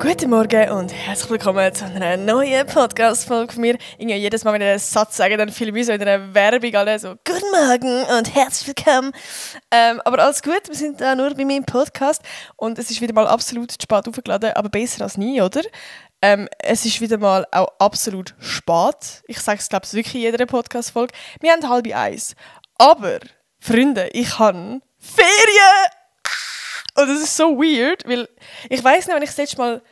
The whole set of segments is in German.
Guten Morgen und herzlich willkommen zu einer neuen Podcast-Folge von mir. Jedes Mal, wenn ich einen Satz sage, dann fühle ich mich so in einer Werbung alle so «Guten Morgen und herzlich willkommen». Aber alles gut, wir sind da nur bei meinem Podcast und es ist wieder mal absolut spät aufgeladen, aber besser als nie, oder? Es ist wieder mal auch absolut spät. Ich sage es, glaube ich, wirklich in jeder Podcast-Folge. Wir haben 12:30. Aber, Freunde, ich habe Ferien! Und das ist so weird, weil ich weiss nicht, wenn ich das letzte Mal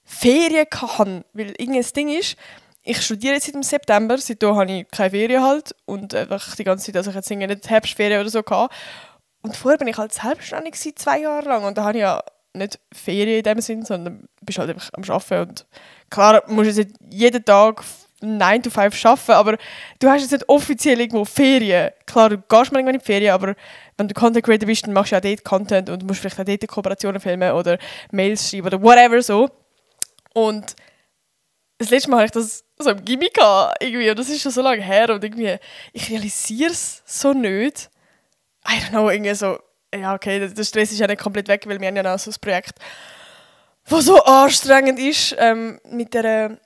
Ferien hatte, weil irgendein Ding ist, ich studiere jetzt seit dem September, seitdem habe ich keine Ferien halt und einfach die ganze Zeit, also ich jetzt nicht Herbstferien oder so gehabt. Und vorher bin ich halt selbstständig 2 Jahre lang und da habe ich ja nicht Ferien in dem Sinn, sondern bist halt einfach am Arbeiten und klar, musst du jetzt nicht jeden Tag 9 to 5 arbeiten, aber du hast jetzt nicht offiziell irgendwo Ferien. Klar, du gehst mal irgendwann in die Ferien, aber wenn du Content Creator bist, dann machst du ja dort Content und musst vielleicht auch dort Kooperationen filmen oder Mails schreiben oder whatever so. Und das letzte Mal hatte ich das so im Gimmick irgendwie und das ist schon so lange her und irgendwie, ich realisiere es so nicht. I don't know, irgendwie so, ja okay, der Stress ist ja nicht komplett weg, weil wir haben ja noch so ein Projekt, das so anstrengend ist, mit der,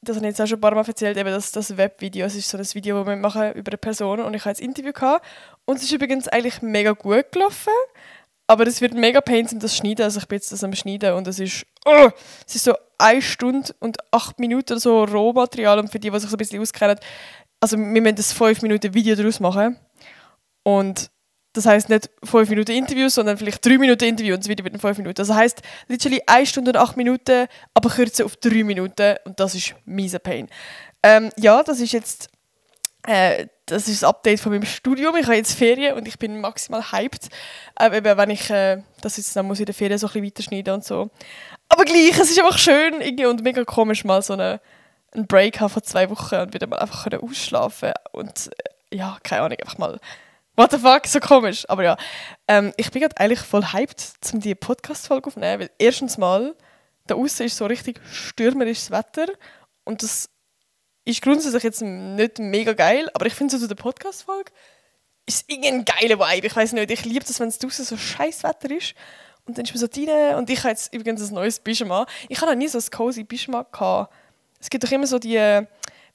das habe ich jetzt auch schon ein paar Mal erzählt, eben das Webvideo. Es ist so ein Video, das wir machen über eine Person und ich hatte ein Interview gehabt. Und es ist übrigens eigentlich mega gut gelaufen, aber es wird mega pain, um das zu schneiden. Also ich bin jetzt das am Schneiden und es ist so 1 Stunde und 8 Minuten oder so Rohmaterial und für die sich so ein bisschen auskennen, also wir müssen das 5 Minuten Video daraus machen und das heisst nicht 5 Minuten Interview, sondern vielleicht 3 Minuten Interview und das Video wird 5 Minuten. Das heisst, literally 1 Stunde und 8 Minuten, aber kürzen auf 3 Minuten und das ist mieser Pain. Ja, das ist jetzt das ist das Update von meinem Studium. Ich habe jetzt Ferien und ich bin maximal hyped. Eben, wenn ich das jetzt dann muss ich in der Ferien so ein bisschen weiterschneiden und so. Aber gleich, es ist einfach schön irgendwie und mega komisch, mal so einen Break haben von 2 Wochen und wieder mal einfach ausschlafen und ja, keine Ahnung, einfach mal what the fuck, so komisch. Aber ja, ich bin gerade eigentlich voll hyped, um diese Podcast-Folge aufzunehmen, weil erstens mal, da außen ist so richtig stürmerisches Wetter und das ist grundsätzlich jetzt nicht mega geil, aber ich finde so zu der Podcast-Folge ist irgendein geiler Vibe. Ich weiß nicht, ich liebe das, wenn es draußen so scheiß Wetter ist und dann ist man so rein und ich habe jetzt übrigens ein neues Pyjama. Ich habe noch nie so ein cozy Pyjama gehabt. Es gibt doch immer so die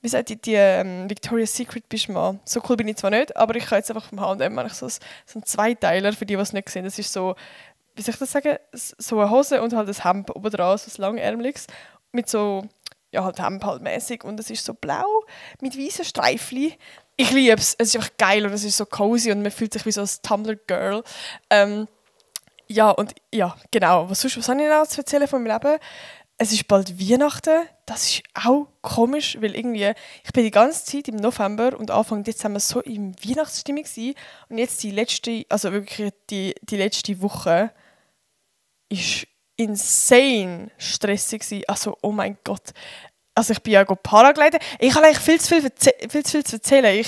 Victoria's Secret Pyjama. So cool bin ich zwar nicht, aber ich habe jetzt einfach vom H&M so einen Zweiteiler, für die es nicht sehen. Das ist so, wie soll ich das sagen, so eine Hose und halt ein Hemd oben dran, so ein langärmeliges, mit so, ja halt Hemd halt mäßig und es ist so blau mit weißen Streifchen. Ich liebe es. Es ist einfach geil und es ist so cozy und man fühlt sich wie so ein Tumblr-Girl. Ja, und ja, genau. Was habe ich noch zu erzählen von meinem Leben? Es ist bald Weihnachten. Das ist auch komisch, weil irgendwie, ich bin die ganze Zeit im November und Anfang Dezember so in Weihnachtsstimmung gewesen. Und jetzt die letzte Woche ist insane stressig gewesen. Also, oh mein Gott. Also ich bin ja Paragliden. Ich habe eigentlich viel zu viel zu erzählen.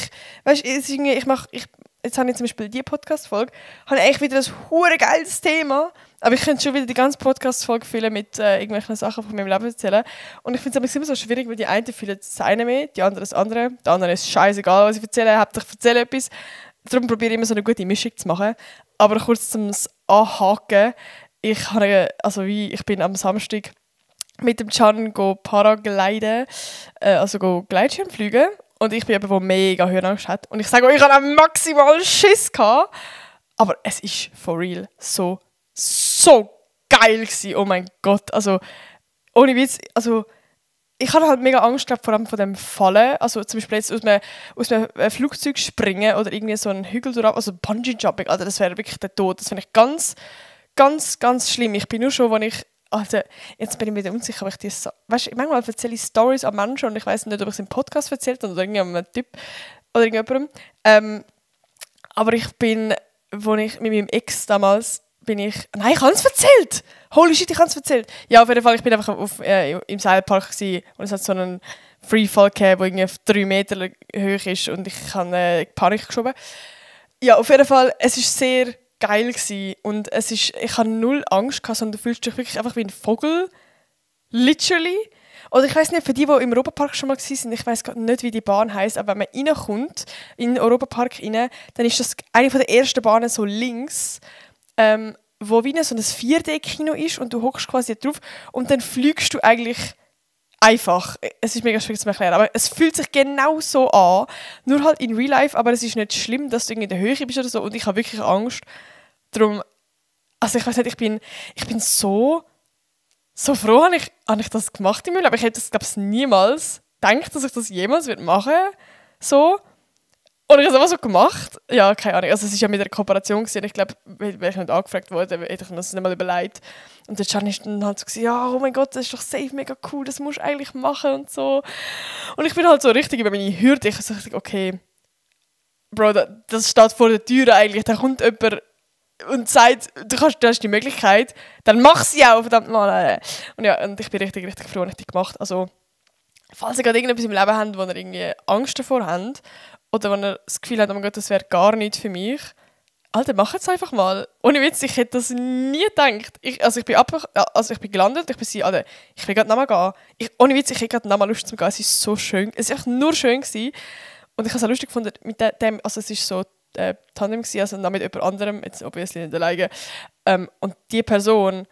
Jetzt habe ich zum Beispiel diese Podcast-Folge, habe ich eigentlich wieder ein hure geiles Thema, aber ich könnte schon wieder die ganze Podcast-Folge füllen mit irgendwelchen Sachen von meinem Leben erzählen. Und ich finde es immer so schwierig, weil die einen fühlen das eine mehr, die anderen das andere. Die anderen ist scheißegal, was ich erzähle, Hauptsache ich erzähle etwas. Darum probiere ich immer so eine gute Mischung zu machen. Aber kurz zum Anhaken, ich bin am Samstag mit dem Can Paragliden, also Gleitschirm fliegen. Und ich bin jemand, der mega Höhenangst hat. Und ich sage euch, ich hatte einen maximalen Schiss gehabt. Aber es ist for real so geil gewesen. Oh mein Gott. Also, ohne Witz, also, ich hatte halt mega Angst gehabt, vor allem von dem Fallen. Also zum Beispiel jetzt aus einem Flugzeug springen oder irgendwie so einen Hügel durch, also Bungee-Jumping. Also das wäre wirklich der Tod. Das finde ich ganz, ganz, ganz schlimm. Ich bin nur schon, also, jetzt bin ich mir wieder unsicher, aber manchmal erzähle ich Storys an Menschen und ich weiß nicht, ob ich es im Podcast erzählt habe oder irgendeinem Typ oder irgendjemandem. Aber ich bin, mit meinem Ex damals, nein, ich habe es erzählt! Holy shit, ich habe es erzählt! Ja, auf jeden Fall, ich bin einfach im Seilpark gewesen, und es hat so einen Freefall gegeben, der irgendwie auf 3 Meter hoch ist und ich habe Panik geschoben. Ja, auf jeden Fall, es ist sehr geil gewesen. Und ich hatte null Angst gehabt, sondern du fühlst dich wirklich einfach wie ein Vogel. Literally. Oder ich weiss nicht, für die im Europapark schon mal waren, ich weiss nicht, wie die Bahn heisst, aber wenn man reinkommt, in den Europapark rein, dann ist das eine der ersten Bahnen so links, wo wie so ein 4D-Kino ist und du hockst quasi drauf und dann fliegst du eigentlich einfach. Es ist mega schwierig zu erklären, aber es fühlt sich genau so an, nur halt in Real Life, aber es ist nicht schlimm, dass du irgendwie in der Höhe bist oder so und ich habe wirklich Angst. Darum, also ich weiß nicht, ich bin so froh, habe ich das gemacht im Müll, aber ich hätte das, glaube ich, niemals gedacht, dass ich das jemals machen würde. So. Und ich habe es einfach so gemacht. Ja, keine Ahnung. Also es war ja mit einer Kooperation gewesen. Ich glaube, wäre ich nicht angefragt worden, hätte ich mir das nicht mal überlegt. Und der Can ist dann halt so, ja, oh mein Gott, das ist doch safe mega cool, das musst du eigentlich machen und so. Und ich bin halt so richtig über meine Hürde. Ich so richtig, okay, Bro, das steht vor der Tür eigentlich. Da kommt jemand und sagt, du hast die Möglichkeit, dann mach sie auch, verdammt mal. Und ja, und ich bin richtig, richtig froh, dass ich die gemacht habe. Also, falls ihr gerade irgendetwas im Leben habt, wo ihr irgendwie Angst davor habt, oder wenn ihr das Gefühl habt, oh mein Gott, das wäre gar nicht für mich, Alter, macht es einfach mal. Ohne Witz, ich hätte das nie gedacht. Ich bin gelandet, Alter, ich will gerade nochmal gehen. Ohne Witz, ich hätte gerade nochmal Lust zu gehen. Es ist so schön. Es war einfach nur schön gewesen. Und ich habe es auch lustig gefunden, mit dem, also es ist so Tandem gewesen, also noch mit jemand anderem, jetzt obviously nicht alleine. Und die Person,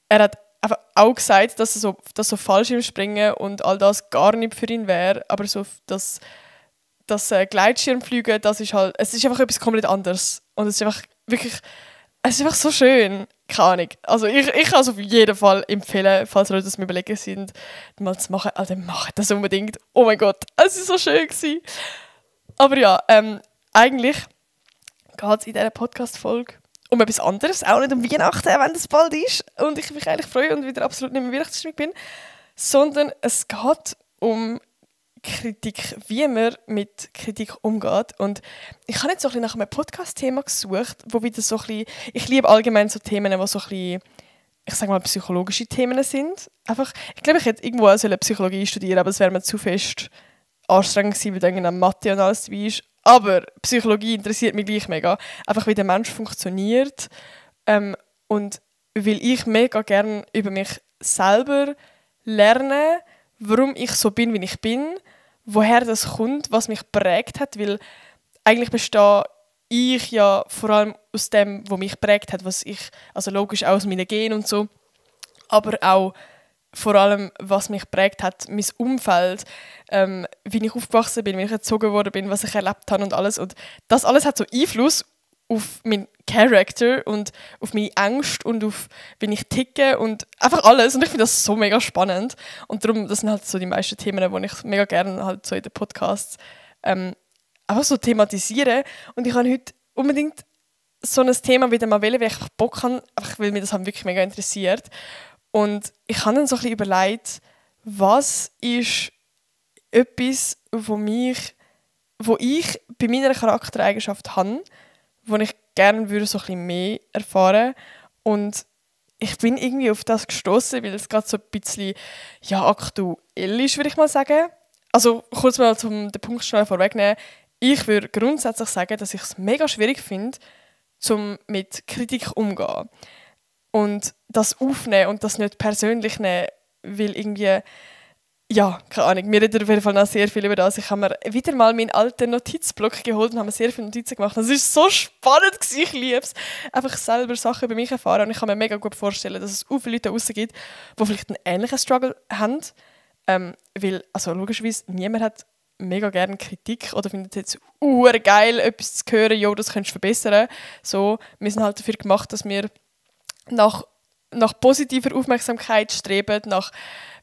er hat einfach auch gesagt, dass so Fallschirmspringen und all das gar nicht für ihn wäre, aber so das Gleitschirmfliegen, das ist halt, es ist einfach etwas komplett anderes. Und es ist einfach wirklich, es ist einfach so schön. Keine Ahnung. Also ich kann es auf jeden Fall empfehlen, falls Leute das mir überlegen sind, mal zu machen. Also macht das unbedingt. Oh mein Gott, es war so schön gewesen. Aber ja, eigentlich geht es in dieser Podcast-Folge um etwas anderes, auch nicht um Weihnachten, wenn das bald ist und ich mich eigentlich freue und wieder absolut nicht mehr Weihnachtsstimmung bin, sondern es geht um Kritik, wie man mit Kritik umgeht. Und ich habe jetzt so ein bisschen nach einem Podcast-Thema gesucht, wo wieder so ein bisschen, ich liebe allgemein so Themen, die so ein bisschen, ich sage mal, psychologische Themen sind. Einfach, ich glaube, ich hätte irgendwo auch Psychologie studieren, aber es wäre mir zu fest anstrengend gewesen, weil dann an Mathe und alles dabei ist. Aber Psychologie interessiert mich gleich mega. Einfach, wie der Mensch funktioniert. Und weil ich mega gerne über mich selber lerne, warum ich so bin, wie ich bin, woher das kommt, was mich geprägt hat, weil eigentlich bestehe ich ja vor allem aus dem, was mich geprägt hat, was ich, also logisch auch aus meinen Genen und so, aber auch vor allem, was mich geprägt hat, mein Umfeld, wie ich aufgewachsen bin, wie ich erzogen worden bin, was ich erlebt habe und alles. Und das alles hat so Einfluss auf meinen Charakter und auf meine Ängste und auf, wie ich ticke und einfach alles. Und ich finde das so mega spannend. Und darum, das sind halt so die meisten Themen, die ich mega gerne halt so in den Podcasts einfach so thematisiere. Und ich habe heute unbedingt so ein Thema wieder mal wählen, weil ich Bock habe, einfach weil mich das wirklich mega interessiert. Und ich habe dann so ein bisschen überlegt, was ist etwas, wo ich bei meiner Charaktereigenschaft habe, wo ich gerne würde so ein bisschen mehr erfahren. Und ich bin irgendwie auf das gestoßen, weil es gerade so ein bisschen aktuell ist, würde ich mal sagen. Also kurz mal den Punkt schnell vorwegnehmen. Ich würde grundsätzlich sagen, dass ich es mega schwierig finde, mit Kritik umzugehen. Und das aufnehmen und das nicht persönlich nehmen, weil irgendwie, ja, keine Ahnung, wir reden auf jeden Fall noch sehr viel über das. Ich habe mir wieder mal meinen alten Notizblock geholt und habe mir sehr viele Notizen gemacht. Das war so spannend, ich liebe es. Einfach selber Sachen über mich erfahren und ich kann mir mega gut vorstellen, dass es auch viele Leute draussen gibt, die vielleicht einen ähnlichen Struggle haben. Weil, also logischerweise, niemand hat mega gerne Kritik oder findet es jetzt geil, etwas zu hören, jo, das könntest du verbessern. So, wir sind halt dafür gemacht, dass wir nach positiver Aufmerksamkeit streben, nach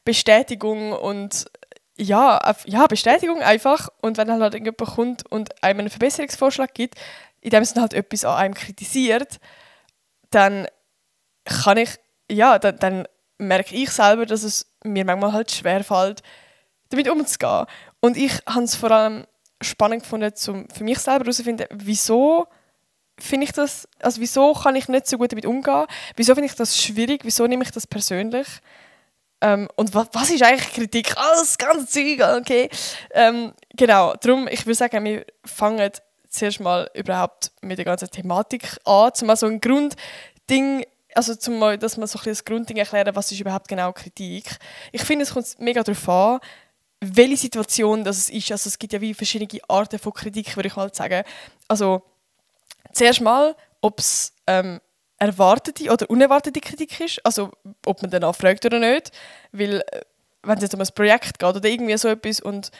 Bestätigung und Bestätigung einfach. Und wenn halt jemand kommt und einem einen Verbesserungsvorschlag gibt, in dem Sinne halt etwas an einem kritisiert, dann dann merke ich selber, dass es mir manchmal halt schwerfällt, damit umzugehen. Und ich habe es vor allem spannend gefunden, für mich selber herauszufinden, wieso finde ich das, also wieso kann ich nicht so gut damit umgehen? Wieso finde ich das schwierig? Wieso nehme ich das persönlich? Und was ist eigentlich Kritik? Alles ganz Zeug, okay? Genau, darum, ich würde sagen, wir fangen zuerst mal überhaupt mit der ganzen Thematik an, mal so ein Grundding, also dass man so ein bisschen das Grundding erklären, was ist überhaupt genau Kritik. Ich finde, es kommt mega darauf an, welche Situation das ist. Also es gibt ja wie verschiedene Arten von Kritik, würde ich mal sagen. Also zuerst mal, ob es erwartete oder unerwartete Kritik ist, also ob man danach fragt oder nicht, weil wenn es jetzt um ein Projekt geht oder irgendwie so etwas und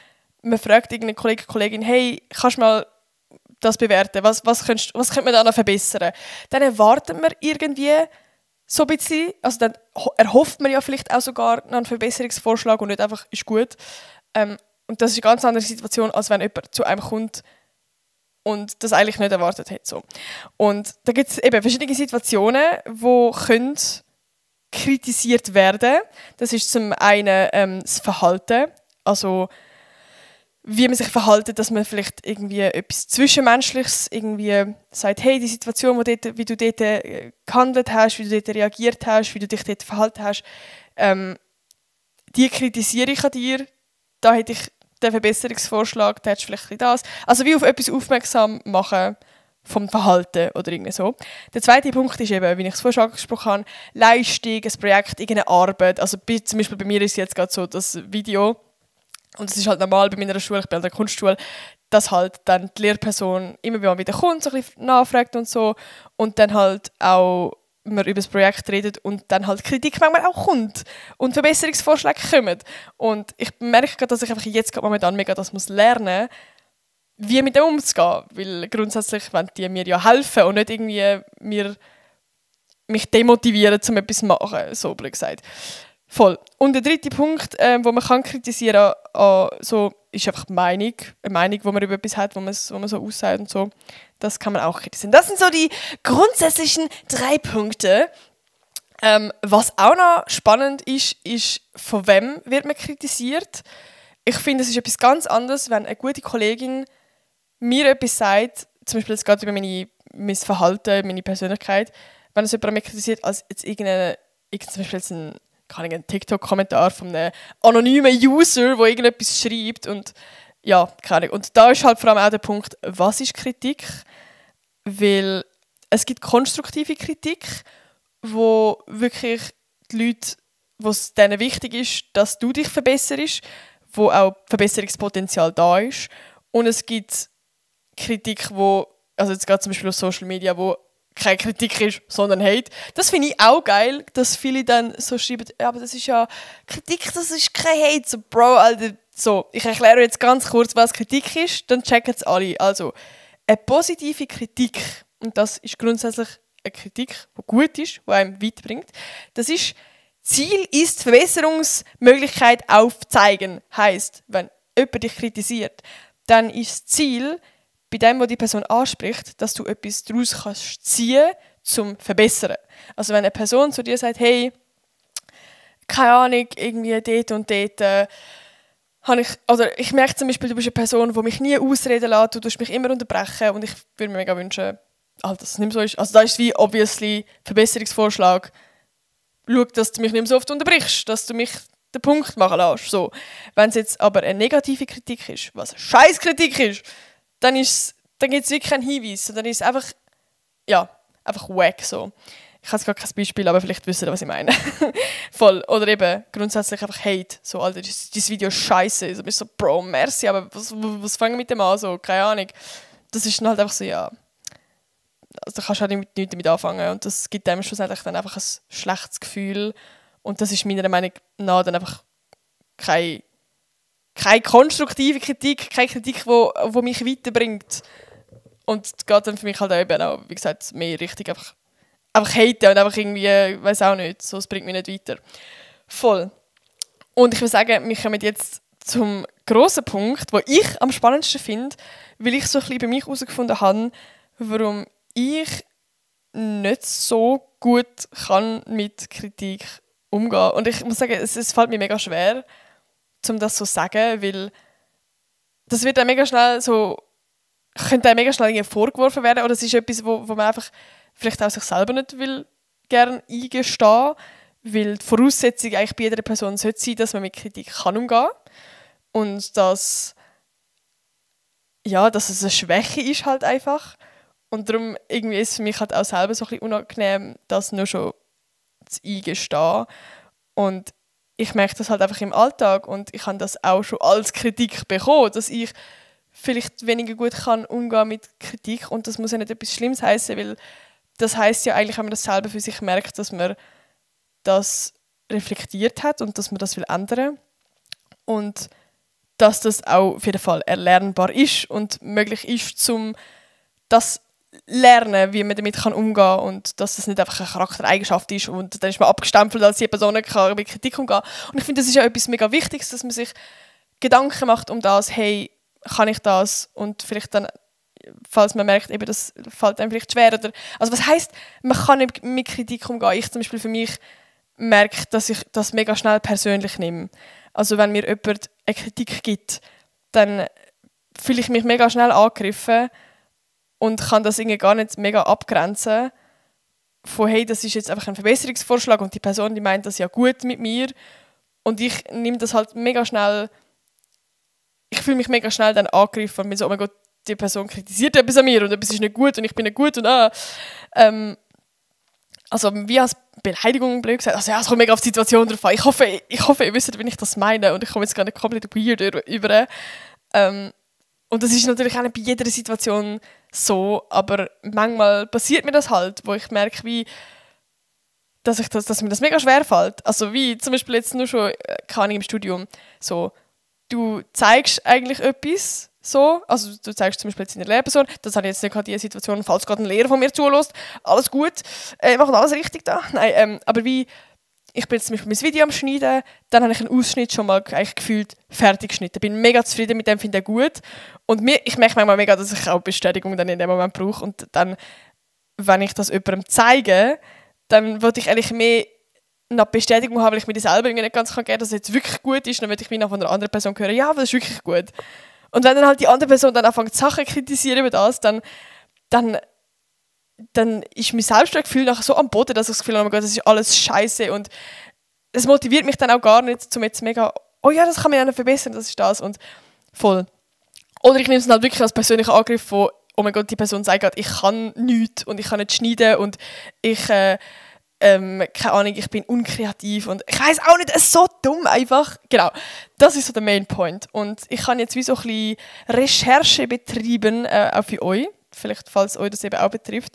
man fragt irgendeine Kollegin, hey, kannst du mal das bewerten, was könnte man da noch verbessern? Dann erwartet man irgendwie so ein bisschen, also dann erhofft man ja vielleicht auch sogar noch einen Verbesserungsvorschlag und nicht einfach, ist gut. Und das ist eine ganz andere Situation, als wenn jemand zu einem kommt und das eigentlich nicht erwartet hat. So. Und da gibt es eben verschiedene Situationen, die können kritisiert werden. Das ist zum einen das Verhalten, also wie man sich verhält, dass man vielleicht irgendwie etwas Zwischenmenschliches irgendwie sagt, hey, die Situation, wie du dort gehandelt hast, wie du dort reagiert hast, wie du dich dort verhalten hast, die kritisiere ich an dir, da hätte ich den Verbesserungsvorschlag, da hättest du vielleicht das. Also wie auf etwas aufmerksam machen vom Verhalten oder irgendwie so. Der zweite Punkt ist eben, wie ich es vorhin schon angesprochen habe, Leistung, ein Projekt, irgendeine Arbeit. Also zum Beispiel bei mir ist jetzt gerade so das Video, und es ist halt normal bei meiner Schule, ich bin an der Kunstschule, dass halt dann die Lehrperson immer wieder kommt, so ein bisschen nachfragt und so, und dann halt auch wir über das Projekt redet und dann halt Kritik manchmal auch kommt und Verbesserungsvorschläge kommen. Und ich merke gerade, dass ich einfach jetzt gerade momentan mega das muss lernen, wie mit dem umzugehen, weil grundsätzlich wollen die mir ja helfen und nicht irgendwie mich demotivieren, um etwas zu machen, so blöd gesagt. Voll. Und der dritte Punkt, wo man kann kritisieren so, ist einfach eine Meinung, wo man über etwas hat, wo man so aussagt und so. Das kann man auch kritisieren. Das sind so die grundsätzlichen 3 Punkte. Was auch noch spannend ist, von wem wird man kritisiert. Ich finde, es ist etwas ganz anderes, wenn eine gute Kollegin mir etwas sagt, zum Beispiel jetzt gerade über mein Verhalten, meine Persönlichkeit, wenn es jemand mich kritisiert, als jetzt zum Beispiel jetzt ein TikTok-Kommentar von einem anonymen User, der irgendetwas schreibt und ja, keine Ahnung. Und da ist halt vor allem auch der Punkt, was ist Kritik? Weil es gibt konstruktive Kritik, wo wirklich die Leute, wo es denen wichtig ist, dass du dich verbesserst, wo auch Verbesserungspotenzial da ist. Und es gibt Kritik, also jetzt gerade zum Beispiel auf Social Media, wo keine Kritik ist, sondern Hate. Das finde ich auch geil, dass viele dann so schreiben, ja, aber das ist ja Kritik, das ist kein Hate. So, Bro, Alter, so, ich erkläre jetzt ganz kurz, was Kritik ist, dann checken es alle. Also, eine positive Kritik, und das ist grundsätzlich eine Kritik, die gut ist, die einem weiterbringt, das ist, Ziel ist Verbesserungsmöglichkeit aufzeigen. Heisst, wenn jemand dich kritisiert, dann ist das Ziel, bei dem, was die Person anspricht, dass du etwas daraus kannst ziehen zum Verbessern. Also wenn eine Person zu dir sagt, hey, keine Ahnung, irgendwie dort und dort, ich merke zum Beispiel, du bist eine Person, die mich nie ausreden lässt, du tust mich immer unterbrechen und ich würde mir mega wünschen, dass es nicht mehr so ist. Also da ist wie obviously Verbesserungsvorschlag. Schau, dass du mich nicht mehr so oft unterbrichst, dass du mich den Punkt machen lässt. So. Wenn es jetzt aber eine negative Kritik ist, was eine Scheißkritik ist, dann gibt es wirklich keinen Hinweis. Dann ist es einfach wack so. Ich habe jetzt gar kein Beispiel, aber vielleicht wisst ihr, was ich meine. Voll. Oder eben grundsätzlich einfach Hate. So, Alter, dieses Video ist scheiße. Also bist so, Bro, merci, aber was fangen wir mit dem an? So, keine Ahnung. Das ist dann halt einfach so, ja. Also da kannst du halt nichts damit anfangen. Und das gibt dem schlussendlich dann einfach ein schlechtes Gefühl. Und das ist meiner Meinung nach dann einfach keine konstruktive Kritik, keine Kritik, die mich weiterbringt. Und es geht dann für mich halt eben auch, wie gesagt, mehr richtig einfach haten und einfach irgendwie, weiß auch nicht, so, es bringt mich nicht weiter. Voll. Und ich würde sagen, wir kommen jetzt zum grossen Punkt, den ich am spannendsten finde, weil ich so ein bisschen bei mich herausgefunden habe, warum ich nicht so gut kann mit Kritik umgehen. Und ich muss sagen, es fällt mir mega schwer, um das so zu sagen, weil das wird dann mega schnell so, könnte einem mega schnell irgendwie vorgeworfen werden, oder es ist etwas, wo man einfach vielleicht auch sich selber nicht will gerne eingestehen, weil die Voraussetzung eigentlich bei jeder Person sollte sein, dass man mit Kritik kann umgehen und dass es eine Schwäche ist halt einfach. Und darum irgendwie ist es für mich halt auch selber so ein bisschen unangenehm, das nur schon zu eingestehen. Und ich merke das halt einfach im Alltag und ich habe das auch schon als Kritik bekommen, dass ich vielleicht weniger gut kann umgehen mit Kritik, und das muss ja nicht etwas Schlimmes heißen, weil das heisst ja eigentlich, wenn man das selber für sich merkt, dass man das reflektiert hat und dass man das will ändern und dass das auch auf jeden Fall erlernbar ist und möglich ist, um das lernen, wie man damit umgehen kann und dass das nicht einfach eine Charaktereigenschaft ist und dann ist man abgestempelt, als die Person kann mit Kritik umgehen. Und ich finde, das ist ja etwas mega Wichtiges, dass man sich Gedanken macht um das, hey, kann ich das? Und vielleicht dann, falls man merkt, eben, das fällt einem vielleicht schwer. Oder, also was heisst, man kann nicht mit Kritik umgehen? Ich zum Beispiel für mich merke, dass ich das mega schnell persönlich nehme. Also wenn mir jemand eine Kritik gibt, dann fühle ich mich mega schnell angegriffen und kann das irgendwie gar nicht mega abgrenzen von hey, das ist jetzt einfach ein Verbesserungsvorschlag und die Person, die meint das ja gut mit mir und ich nehme das halt mega schnell, ich fühle mich mega schnell dann angegriffen und bin so, oh mein Gott, die Person kritisiert etwas an mir und etwas ist nicht gut und ich bin nicht gut und also wie als Beleidigung blöd gesagt, also ja, es kommt mega auf die Situation drauf an. Ich hoffe, ihr wisst, wie ich das meine und ich komme jetzt gar nicht komplett weird über. Und das ist natürlich auch nicht bei jeder Situation so, aber manchmal passiert mir das halt, wo ich merke, dass mir das mega schwer fällt. Also wie zum Beispiel jetzt nur schon, keine Ahnung, im Studium, so, du zeigst eigentlich etwas, so, also du zeigst zum Beispiel jetzt in der Lehrperson, das habe ich jetzt nicht gerade die Situation, falls gerade ein Lehrer von mir zulässt, alles gut, ich mache alles richtig da. Nein, aber wie, ich bin jetzt zum Beispiel mein Video am Schneiden, dann habe ich einen Ausschnitt schon mal eigentlich gefühlt fertig geschnitten. Bin mega zufrieden mit dem, finde ich gut. Und ich merke manchmal mega, dass ich auch Bestätigung dann in dem Moment brauche. Und dann, wenn ich das jemandem zeige, dann würde ich eigentlich mehr nach Bestätigung haben, weil ich mir das selber nicht ganz geben kann, dass es jetzt wirklich gut ist. Dann würde ich wieder von einer anderen Person hören, ja, aber das ist wirklich gut. Und wenn dann halt die andere Person dann anfängt, Sachen zu kritisieren über das, dann ist mein Selbstwertgefühl nachher so am Boden, dass ich das Gefühl habe, oh Gott, das ist alles scheiße und es motiviert mich dann auch gar nicht, um jetzt mega, oh ja, das kann man ja noch verbessern, das ist das und voll. Oder ich nehme es halt wirklich als persönlichen Angriff von, oh mein Gott, die Person sagt gerade, ich kann nichts und ich kann nicht schneiden und ich, keine Ahnung, ich bin unkreativ und ich weiss auch nicht, es ist so dumm einfach. Genau, das ist so der Main Point. Und ich habe jetzt wie so ein bisschen Recherche betrieben, auch für euch, vielleicht falls euch das eben auch betrifft,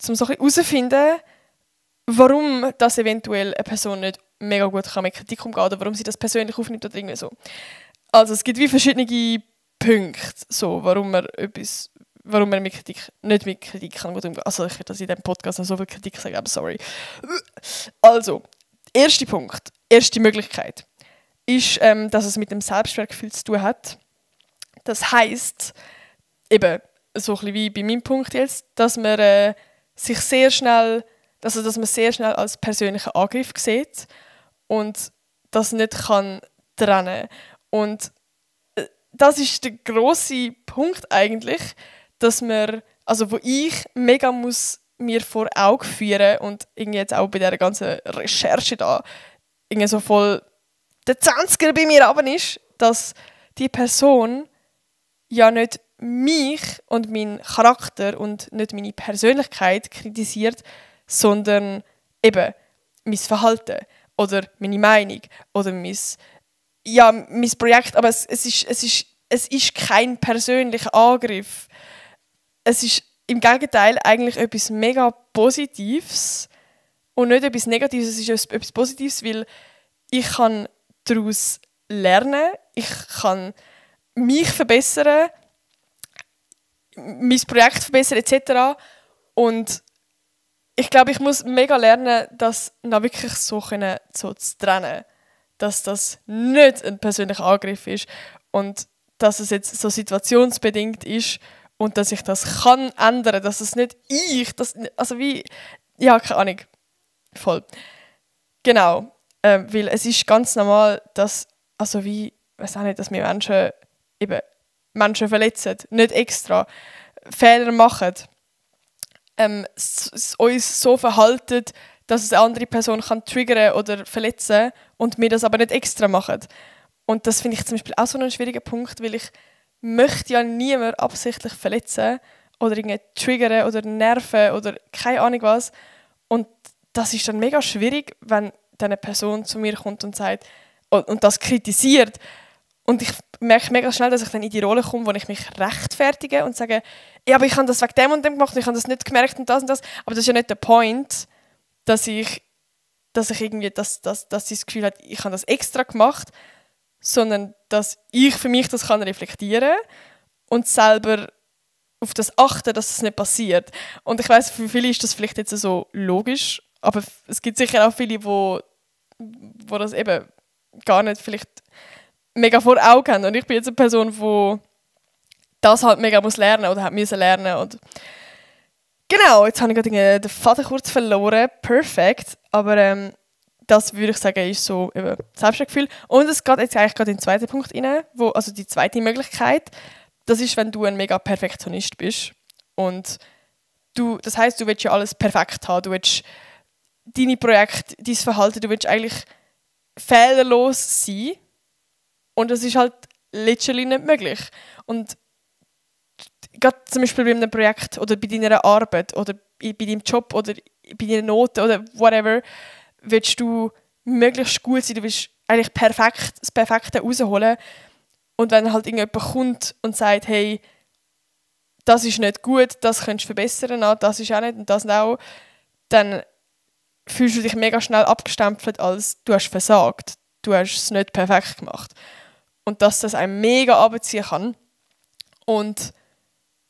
um so ein bisschen herauszufinden, warum das eventuell eine Person nicht mega gut kann mit Kritik umgehen oder warum sie das persönlich aufnimmt oder irgendwie so. Also es gibt wie verschiedene Punkte, so, warum man mit Kritik nicht mit Kritik kann gut umgehen. Also ich will das in diesem Podcast noch so viel Kritik sagen, aber sorry. Also, erster Punkt, erste Möglichkeit ist, dass es mit dem Selbstwertgefühl zu tun hat. Das heisst, eben, so ein bisschen wie bei meinem Punkt jetzt, dass man sich sehr schnell, also dass man sehr schnell als persönlichen Angriff sieht und das nicht kann trennen. Und das ist der grosse Punkt eigentlich, dass man, also wo ich mega muss mir vor Augen führen und irgendwie jetzt auch bei dieser ganzen Recherche da irgendwie so voll der 20er bei mir runter ist, dass die Person ja nicht mich und meinen Charakter und nicht meine Persönlichkeit kritisiert, sondern eben mein Verhalten oder meine Meinung oder mein Projekt. Aber es ist kein persönlicher Angriff. Es ist im Gegenteil eigentlich etwas mega Positives und nicht etwas Negatives. Es ist etwas Positives, weil ich kann daraus lernen, ich kann mich verbessern, mein Projekt verbessern etc. Und ich glaube, ich muss mega lernen, das noch wirklich so zu trennen, dass das nicht ein persönlicher Angriff ist und dass es jetzt so situationsbedingt ist und dass ich das kann ändern, dass es nicht also wie, ja, keine Ahnung, voll. Genau, weil es ist ganz normal, dass, also wie, ich weiß auch nicht, dass wir Menschen verletzen, nicht extra, Fehler machen, uns so verhalten, dass es eine andere Person kann triggern oder verletzen und wir das aber nicht extra machen. Und das finde ich zum Beispiel auch so einen schwierigen Punkt, weil ich möchte ja niemand absichtlich verletzen oder irgendwie triggern oder nerven oder keine Ahnung was. Und das ist dann mega schwierig, wenn dann eine Person zu mir kommt und sagt und das kritisiert. Und ich merke mega schnell, dass ich dann in die Rolle komme, wo ich mich rechtfertige und sage, ja, aber ich habe das wegen dem und dem gemacht und ich habe das nicht gemerkt und das und das. Aber das ist ja nicht der Point, dass ich irgendwie dass sie das Gefühl hat, ich habe das extra gemacht, sondern dass ich für mich das kann reflektieren und selber auf das achten, dass das nicht passiert. Und ich weiss, für viele ist das vielleicht jetzt so logisch, aber es gibt sicher auch viele, wo das eben gar nicht vielleicht mega vor Augen haben. Und ich bin jetzt eine Person, die das halt mega muss lernen oder hat müssen lernen. Und genau, jetzt habe ich gerade den Faden kurz verloren. Perfekt. Aber das würde ich sagen, ist so eben Selbstwertgefühl. Und es geht jetzt eigentlich gerade in den zweiten Punkt rein, also die zweite Möglichkeit. Das ist, wenn du ein mega Perfektionist bist. Und das heisst, du willst ja alles perfekt haben. Du willst deine Projekte, dein Verhalten, du willst eigentlich fehlerlos sein. Und das ist halt literally nicht möglich. Und gerade zum Beispiel bei einem Projekt oder bei deiner Arbeit oder bei deinem Job oder bei deinen Noten oder whatever, willst du möglichst gut sein. Du willst eigentlich das Perfekte rausholen. Und wenn halt irgendjemand kommt und sagt, hey, das ist nicht gut, das könntest du verbessern, das ist auch nicht und das auch, dann fühlst du dich mega schnell abgestempelt als du hast versagt, du hast es nicht perfekt gemacht. Und dass das einen mega runterziehen kann. Und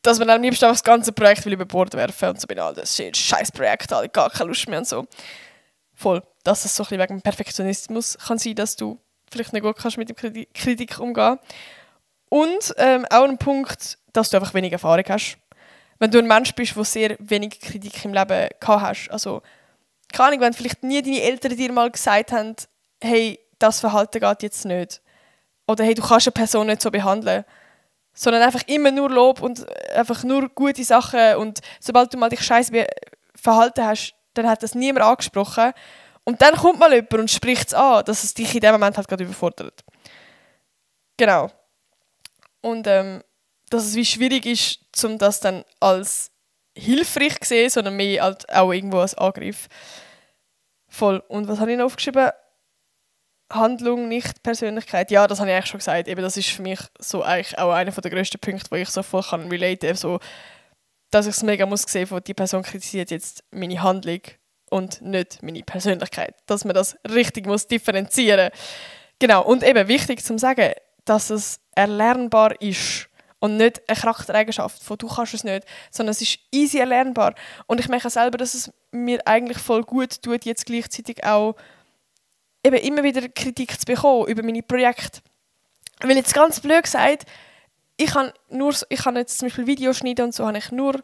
dass man am liebsten das ganze Projekt über Bord werfen und so bin das ist ein scheiß Projekt, ich gar keine Lust mehr und so. Voll, dass es so ein bisschen wegen dem Perfektionismus kann sein, dass du vielleicht nicht gut kannst mit dem Kritik umgehen. Und auch ein Punkt, dass du einfach wenig Erfahrung hast. Wenn du ein Mensch bist, der sehr wenig Kritik im Leben gehabt hast, also keine Ahnung, wenn vielleicht nie deine Eltern dir mal gesagt haben, hey, das Verhalten geht jetzt nicht. Oder hey, du kannst eine Person nicht so behandeln. Sondern einfach immer nur Lob und einfach nur gute Sachen. Und sobald du mal dich scheiße verhalten hast, dann hat das niemand angesprochen. Und dann kommt mal jemand und spricht es an, dass es dich in dem Moment halt gerade überfordert. Genau. Und dass es wie schwierig ist, um das dann als hilfreich zu sehen, sondern mehr halt auch irgendwo als Angriff. Voll. Und was habe ich noch aufgeschrieben? Handlung, nicht Persönlichkeit. Ja, das habe ich eigentlich schon gesagt. Eben, das ist für mich so eigentlich auch einer der grössten Punkte, wo ich so voll kann relaten, so, dass ich es mega muss sehen, wo die Person kritisiert jetzt meine Handlung und nicht meine Persönlichkeit. Dass man das richtig muss differenzieren. Genau. Und eben wichtig zu sagen, dass es erlernbar ist und nicht eine Charaktereigenschaft von du kannst es nicht, sondern es ist easy erlernbar. Und ich merke selber, dass es mir eigentlich voll gut tut, jetzt gleichzeitig auch eben immer wieder Kritik zu bekommen über meine Projekte. Weil jetzt ganz blöd gesagt, ich kann jetzt zum Beispiel Videos schneiden und so, habe ich nur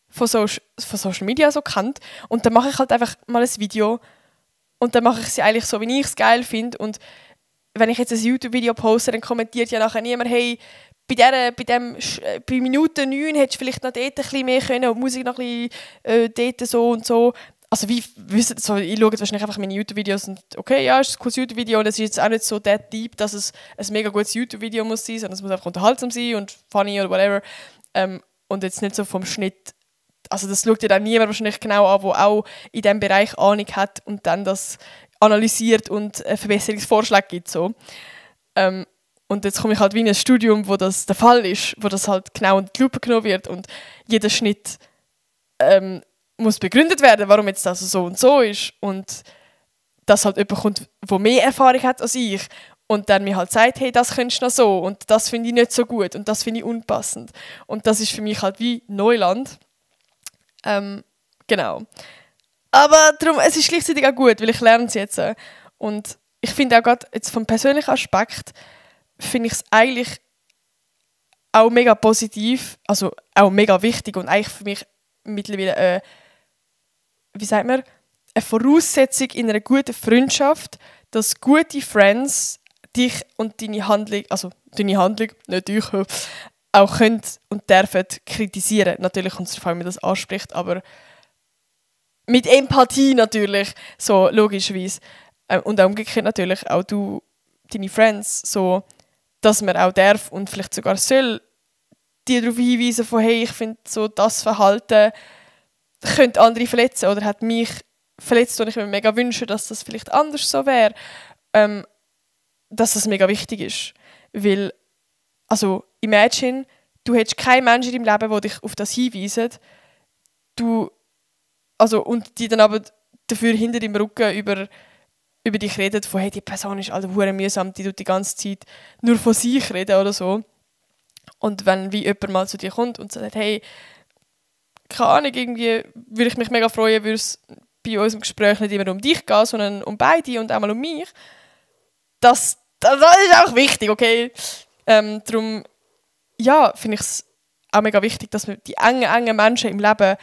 von Social Media so gekannt. Und dann mache ich halt einfach mal ein Video und dann mache ich sie eigentlich so, wie ich es geil finde. Und wenn ich jetzt ein YouTube-Video poste, dann kommentiert ja nachher niemand, hey, bei Minute 9 hättest du vielleicht noch dort ein bisschen mehr können und Musik noch ein bisschen dort so und so. Also ich schaue jetzt wahrscheinlich einfach meine YouTube-Videos und okay, ja, es ist ein cooles YouTube-Video und es ist jetzt auch nicht so der deep, dass es ein mega gutes YouTube-Video muss sein, sondern es muss einfach unterhaltsam sein und funny oder whatever. Und jetzt nicht so vom Schnitt, also das schaut ja dann niemand wahrscheinlich genau an, der auch in diesem Bereich Ahnung hat und dann das analysiert und Verbesserungsvorschläge gibt. So. Und jetzt komme ich halt wie in ein Studium, wo das der Fall ist, wo das halt genau unter die Lupe genommen wird und jeder Schnitt muss begründet werden, warum jetzt das so und so ist und dass halt jemand kommt, der mehr Erfahrung hat als ich und dann mir halt sagt, hey, das könntest du noch so und das finde ich nicht so gut und das finde ich unpassend. Und das ist für mich halt wie Neuland. Genau. Aber darum, es ist gleichzeitig auch gut, weil ich lerne es jetzt. Und ich finde auch gerade jetzt vom persönlichen Aspekt finde ich es eigentlich auch mega positiv, also auch mega wichtig und eigentlich für mich mittlerweile wie sagt man, eine Voraussetzung in einer guten Freundschaft, dass gute Friends dich und deine Handlung, nicht dich, auch können und dürfen kritisieren. Natürlich kommt es darauf an, wie man das anspricht, aber mit Empathie natürlich, so logischerweise. Und auch umgekehrt natürlich auch du, deine Friends, so, dass man auch darf und vielleicht sogar soll die darauf hinweisen von hey, ich finde so das Verhalten könnte andere verletzen oder hat mich verletzt und ich mir mega wünsche, dass das vielleicht anders so wäre, dass das mega wichtig ist. Weil, also imagine, du hättest keinen Menschen in deinem Leben, der dich auf das hinweist, und die dann aber dafür hinter deinem Rücken über dich redet, von hey, die Person ist also hure mühsam, die tut die ganze Zeit nur von sich reden oder so. Und wenn wie jemand mal zu dir kommt und sagt, hey, keine Ahnung, irgendwie würde ich mich mega freuen, würde es bei unserem Gespräch nicht immer um dich gehen, sondern um beide und auch mal um mich. Das ist auch wichtig, okay? Darum, ja, finde ich es auch mega wichtig, dass man die engen Menschen im Leben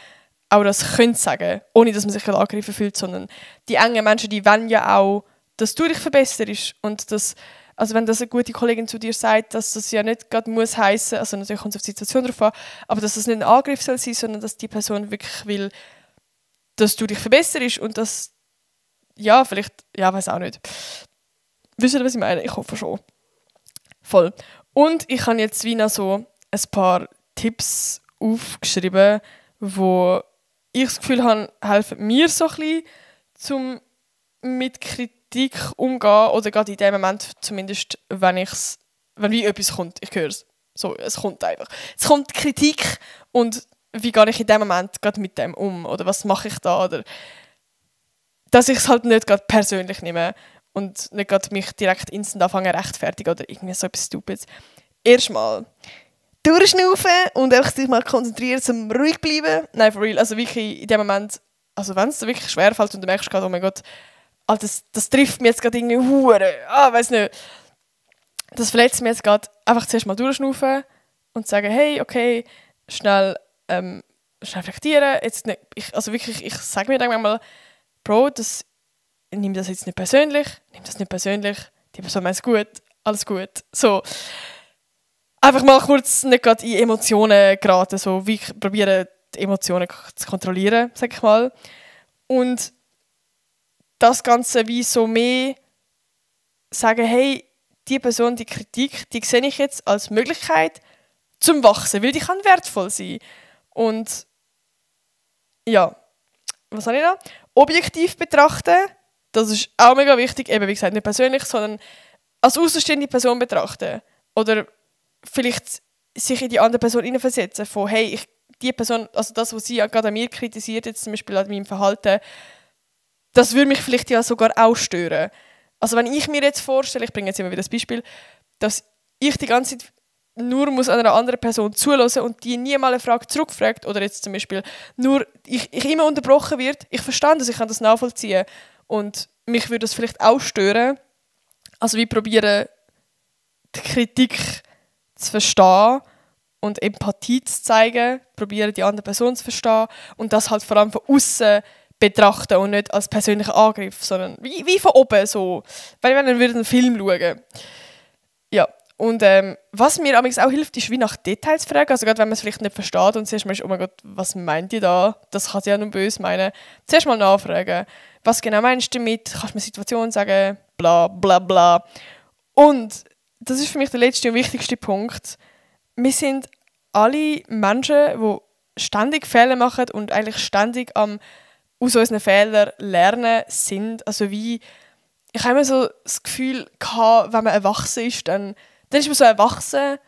auch das können sagen, ohne dass man sich angegriffen fühlt, sondern die engen Menschen, die wollen ja auch, dass du dich verbesserst und dass, also wenn das eine gute Kollegin zu dir sagt, dass das ja nicht gerade muss heissen, also natürlich kommt es auf die Situation drauf an, aber dass das nicht ein Angriff soll sein, sondern dass die Person wirklich will, dass du dich verbesserst und dass, ja, vielleicht, ja, weiß auch nicht. Wisst ihr, was ich meine? Ich hoffe schon. Voll. Und ich habe jetzt wie noch so ein paar Tipps aufgeschrieben, wo ich das Gefühl habe, helfen mir so ein bisschen, um mit Kritik umzugehen. Oder gerade in dem Moment zumindest, wenn wie etwas kommt. Ich höre es. So, es kommt einfach. Es kommt Kritik und wie gehe ich in dem Moment gerade mit dem um? Oder was mache ich da? Oder dass ich es halt nicht gerade persönlich nehme und nicht gerade mich direkt instant anfange rechtfertigen oder irgendwie so etwas Stupides. Erstmal durchschnaufen und einfach sich mal konzentrieren, um ruhig zu bleiben. Nein, for real. Also wirklich in dem Moment, also wenn es dir wirklich schwerfällt und du merkst gerade, oh mein Gott, das trifft mich jetzt gerade irgendwie hure. Weiß nicht. Das verletzt mich jetzt gerade. Einfach zuerst mal durchschnaufen und sagen, hey, okay, schnell reflektieren. Jetzt nicht, ich sage mir dann manchmal, Bro, nimm das jetzt nicht persönlich. Die Person meint es gut, alles gut. So. Einfach mal kurz nicht gerade in Emotionen geraten, so wie ich probiere, die Emotionen zu kontrollieren, sag ich mal. Und das Ganze wie so mehr sagen, hey, die Person, die Kritik, die sehe ich jetzt als Möglichkeit zum Wachsen, weil die kann wertvoll sein. Und ja, was habe ich noch? Objektiv betrachten, das ist auch mega wichtig, eben wie gesagt, nicht persönlich, sondern als außenstehende Person betrachten. Oder vielleicht sich in die andere Person hineinversetzen, von hey, die Person, also das, was sie gerade an mir kritisiert, jetzt zum Beispiel an meinem Verhalten, das würde mich vielleicht ja sogar auch stören. Also wenn ich mir jetzt vorstelle, ich bringe jetzt immer wieder das Beispiel, dass ich die ganze Zeit nur muss einer anderen Person zuhören und die nie mal eine Frage zurückfragt oder jetzt zum Beispiel nur ich immer unterbrochen wird, ich verstehe das, ich kann das nachvollziehen und mich würde das vielleicht auch stören. Also wie probieren, die Kritik zu verstehen und Empathie zu zeigen, probieren die andere Person zu verstehen und das halt vor allem von außen betrachten und nicht als persönlichen Angriff, sondern wie von oben so, weil wenn wir einen Film schauen. Ja, und was mir amigs auch hilft, ist wie nach Details zu fragen, also gerade wenn man es vielleicht nicht versteht und zuerst mal ist, oh mein Gott, was meint ihr da? Das kann sie ja nur böse meinen. Zuerst mal nachfragen, was genau meinst du damit? Kannst du mir eine Situation sagen? Bla bla bla. Und das ist für mich der letzte und wichtigste Punkt. Wir sind alle Menschen, die ständig Fehler machen und eigentlich ständig aus unseren Fehlern lernen sind. Also wie, ich habe immer so das Gefühl gehabt, wenn man erwachsen ist, dann ist man so erwachsen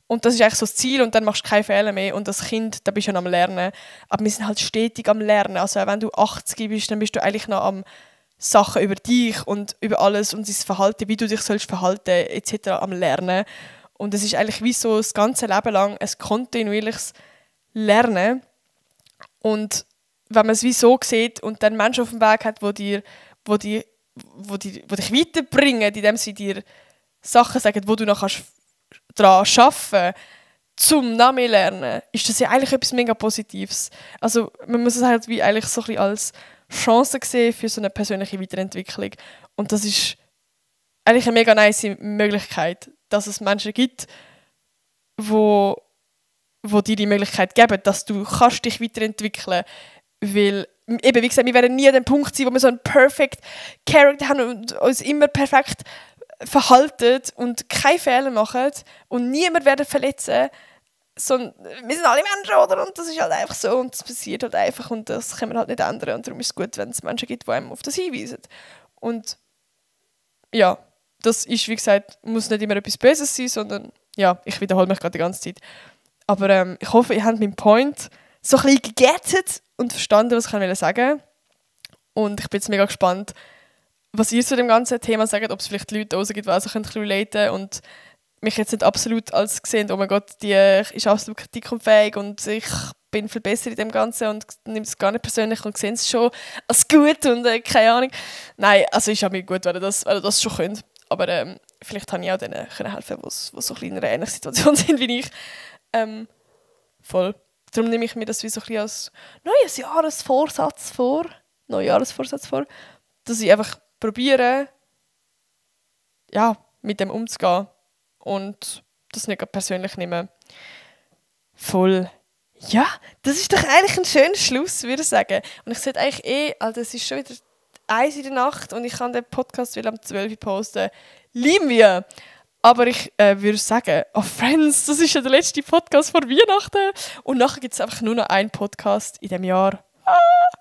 und das ist eigentlich so das Ziel und dann machst du keine Fehler mehr und als Kind, da bist du ja noch am Lernen. Aber wir sind halt stetig am Lernen. Also wenn du 80 bist, dann bist du eigentlich noch am Sachen über dich und über alles und dein Verhalten, wie du dich sollst verhalten etc. am Lernen. Und es ist eigentlich wie so das ganze Leben lang ein kontinuierliches Lernen. Und wenn man es wie so sieht und dann Menschen auf dem Weg hat, die dich weiterbringen, indem sie dir Sachen sagen, wo du noch daran arbeiten kannst, zum noch mehr lernen, ist das ja eigentlich etwas mega Positives. Also man muss es halt wie eigentlich so ein bisschen als Chance sehen für so eine persönliche Weiterentwicklung. Und das ist eigentlich eine mega nice Möglichkeit, dass es Menschen gibt, wo dir die Möglichkeit geben, dass du kannst dich weiterentwickeln kannst. Weil, eben, wie gesagt, wir werden nie an dem Punkt sein, wo wir so einen perfect Character haben und uns immer perfekt verhalten und keine Fehler machen und niemand werden verletzen. Wir sind alle Menschen, oder? Und das ist halt einfach so und das passiert halt einfach und das können wir halt nicht ändern. Und darum ist es gut, wenn es Menschen gibt, die einem auf das hinweisen. Und ja, das ist, wie gesagt, muss nicht immer etwas Böses sein, sondern, ja, ich wiederhole mich gerade die ganze Zeit. Aber ich hoffe, ihr habt meinen Point so ein bisschen gegettet und verstanden, was ich sagen wollte. Und ich bin jetzt mega gespannt, was ihr zu dem ganzen Thema sagt, ob es vielleicht Leute draussen gibt, die also relaten können und mich jetzt nicht absolut als sehen, oh mein Gott, die ist absolut kritikunfähig und ich bin viel besser in dem Ganzen und nehme es gar nicht persönlich und sehe es schon als gut und keine Ahnung. Nein, also ist auch mir gut, wenn ihr das schon könnt. Aber vielleicht habe ich auch denen helfen, die so ein in einer ähnlichen Situation sind wie ich. Voll. Darum nehme ich mir das wie so ein bisschen als Neujahrsvorsatz vor, dass ich einfach probiere, ja, mit dem umzugehen und das nicht persönlich nehmen. Voll. Ja, das ist doch eigentlich ein schöner Schluss, würde ich sagen. Und ich sollte eigentlich also es ist schon wieder 1 in der Nacht und ich kann den Podcast wieder am 12 Uhr posten. Lieben wir! Aber ich würde sagen, Friends, das ist ja der letzte Podcast vor Weihnachten. Und nachher gibt es einfach nur noch einen Podcast in diesem Jahr.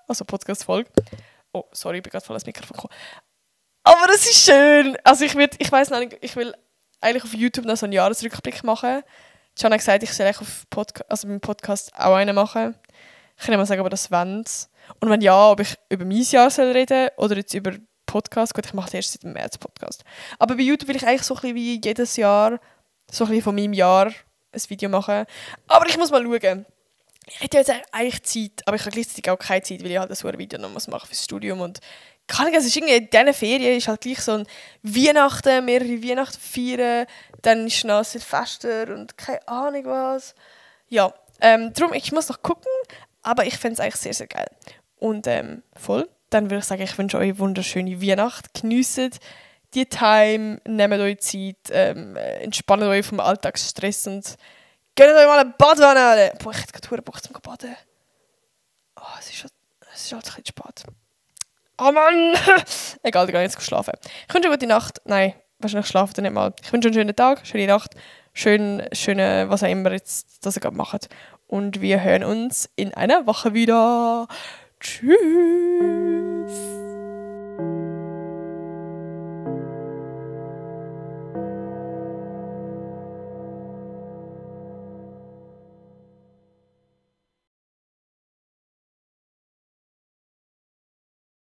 Also Podcast-Folge. Oh, sorry, ich bin gerade voll ans Mikrofon gekommen. Aber es ist schön. Also ich weiss noch nicht, ich will eigentlich auf YouTube noch so einen Jahresrückblick machen. John hat gesagt, ich soll auf meinem Podcast auch einen machen. Ich kann nicht mal sagen, ob das wollen. Und wenn ja, ob ich über mein Jahr reden soll oder jetzt über Podcast. Gut, ich mache erst seit dem März Podcast. Aber bei YouTube will ich eigentlich so ein bisschen wie jedes Jahr, so ein bisschen von meinem Jahr ein Video machen. Aber ich muss mal schauen. Ich hätte jetzt eigentlich Zeit, aber ich habe gleichzeitig auch keine Zeit, weil ich halt ein Video noch machen fürs Studium. Und kann ich, also ist irgendwie in diesen Ferien ist halt gleich so ein Weihnachten, mehrere Weihnachten feiern, dann ist noch Silvester und keine Ahnung was. Ja, darum, ich muss noch gucken, aber ich fände es eigentlich sehr, sehr geil. Und voll. Dann würde ich sagen, ich wünsche euch eine wunderschöne Weihnacht. Geniesst die Time, nehmt euch Zeit, entspannt euch vom Alltagsstress und gönnt euch mal eine Badewanne. Boah, ich hätte gerade Bock zum Baden. Oh, es ist halt ein bisschen spät. Oh Mann! Egal, ich gehe jetzt schlafen. Ich wünsche eine gute Nacht. Nein, wahrscheinlich schlafen ihr nicht mal. Ich wünsche einen schönen Tag, schöne Nacht, schöne, was auch immer jetzt, das ihr gerade macht. Und wir hören uns in einer Woche wieder. Tschüss!